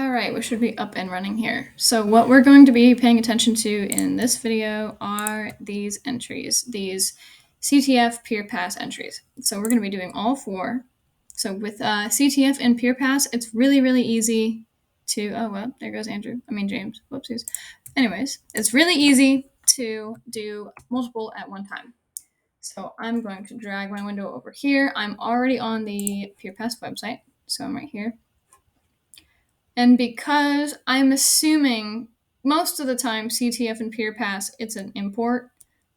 All right, we should be up and running here. So what we're going to be paying attention to in this video are these entries, these CTF Pier Pass entries. So we're going to be doing all four. So with CTF and Pier Pass, it's really, really easy to, oh, well, there goes James, whoopsies. Anyways, it's really easy to do multiple at one time. So I'm going to drag my window over here. I'm already on the Pier Pass website, so I'm right here. And because I'm assuming most of the time CTF and Pier Pass, it's an import,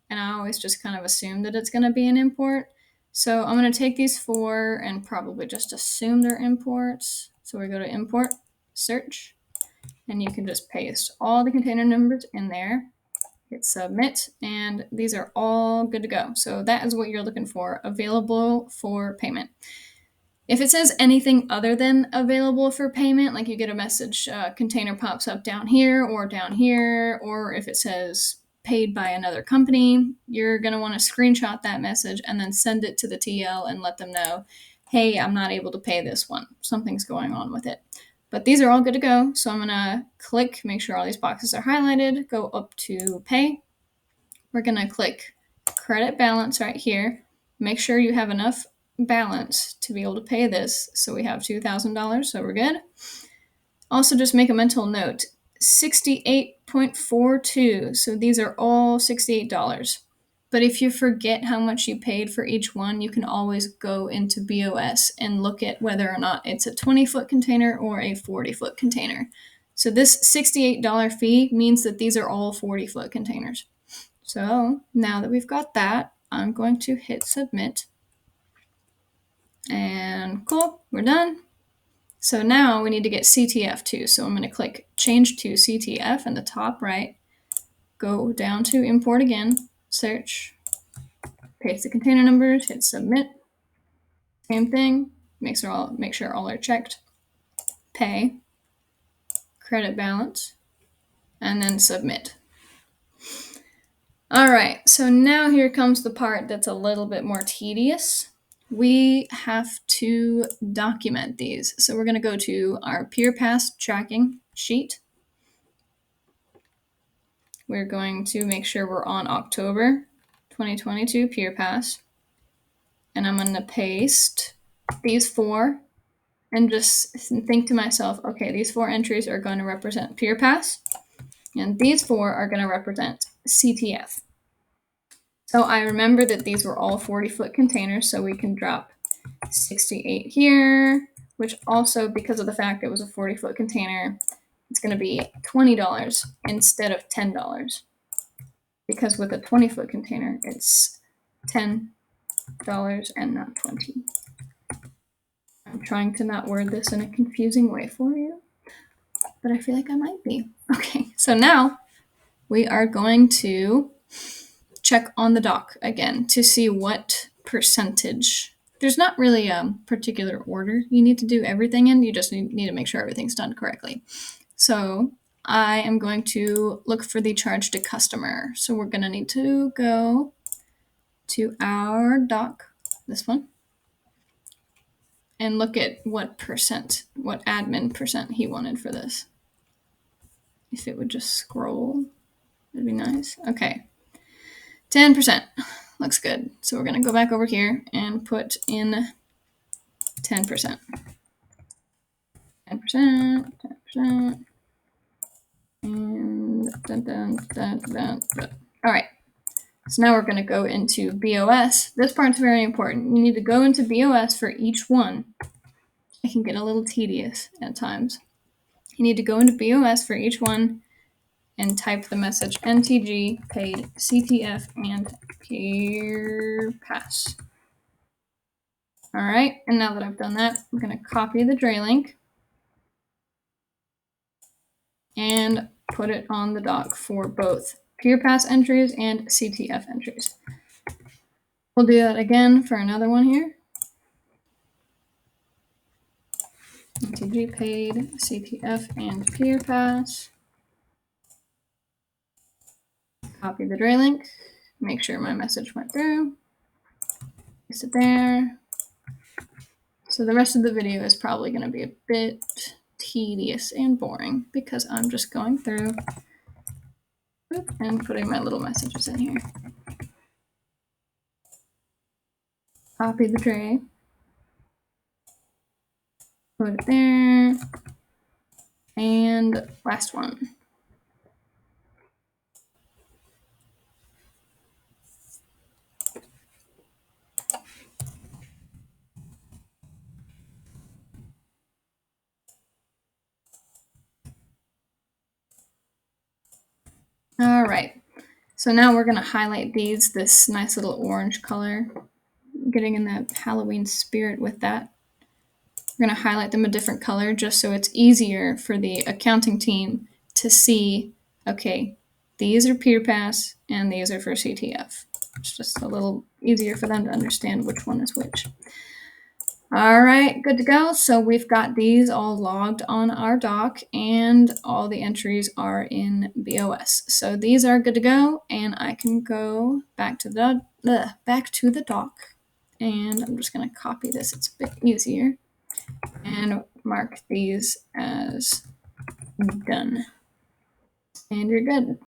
and I always just kind of assume that it's going to be an import. So I'm going to take these four and probably just assume they're imports. So we go to import, search, and you can just paste all the container numbers in there, hit submit, and these are all good to go. So that is what you're looking for, available for payment. If it says anything other than available for payment, like you get a message, container pops up down here, or if it says paid by another company, you're going to want to screenshot that message and then send it to the TL and let them know, hey, I'm not able to pay this one. Something's going on with it. But these are all good to go. So I'm going to click, make sure all these boxes are highlighted, go up to pay. We're going to click credit balance right here. Make sure you have enough balance to be able to pay this. So we have $2,000, so we're good. Also, just make a mental note, 68.42. So these are all $68. But if you forget how much you paid for each one, you can always go into BOS and look at whether or not it's a 20-foot container or a 40-foot container. So this $68 fee means that these are all 40-foot containers. So now that we've got that, I'm going to hit submit. And cool, we're done. So now we need to get CTF too. So I'm going to click change to CTF in the top right, go down to import again, search, paste the container numbers, hit submit. Same thing, make sure all are checked, pay, credit balance, and then submit. All right, so now here comes the part that's a little bit more tedious. We have to document these. So we're going to go to our Pier Pass tracking sheet. We're going to make sure we're on October 2022 Pier Pass. And I'm going to paste these four and just think to myself, okay, these four entries are going to represent Pier Pass, and these four are going to represent CTF. So I remember that these were all 40-foot containers, so we can drop 68 here, which also, because of the fact it was a 40-foot container, it's going to be $20 instead of $10. Because with a 20-foot container, it's $10 and not $20. I'm trying to not word this in a confusing way for you, but I feel like I might be. Okay, so now we are going to check on the doc again to see what percentage. There's not really a particular order you need to do everything in. You just need to make sure everything's done correctly. So I am going to look for the charge to customer. So we're going to need to go to our doc, this one, and look at what admin percent he wanted for this. If it would just scroll, that'd be nice. Okay, 10%. Looks good. So we're going to go back over here and put in 10%. 10%, 10%. And all right. So now we're going to go into BOS. This part's very important. You need to go into BOS for each one. It can get a little tedious at times. You need to go into BOS for each one and type the message NTG paid CTF and Pier Pass. All right, and now that I've done that, I'm going to copy the Dray link and put it on the doc for both Pier Pass entries and CTF entries. We'll do that again for another one here. NTG paid CTF and Pier Pass. Copy the Dray link, make sure my message went through, paste it there. So the rest of the video is probably going to be a bit tedious and boring because I'm just going through and putting my little messages in here. Copy the tray. Put it there. And last one. All right. So now we're going to highlight these, this nice little orange color, getting in that Halloween spirit with that. We're going to highlight them a different color just so it's easier for the accounting team to see, okay, these are Pier Pass and these are for CTF. It's just a little easier for them to understand which one is which. All right, good to go. So we've got these all logged on our doc and all the entries are in BOS. So these are good to go and I can go back to the doc and I'm just going to copy this. It's a bit easier and mark these as done. And you're good.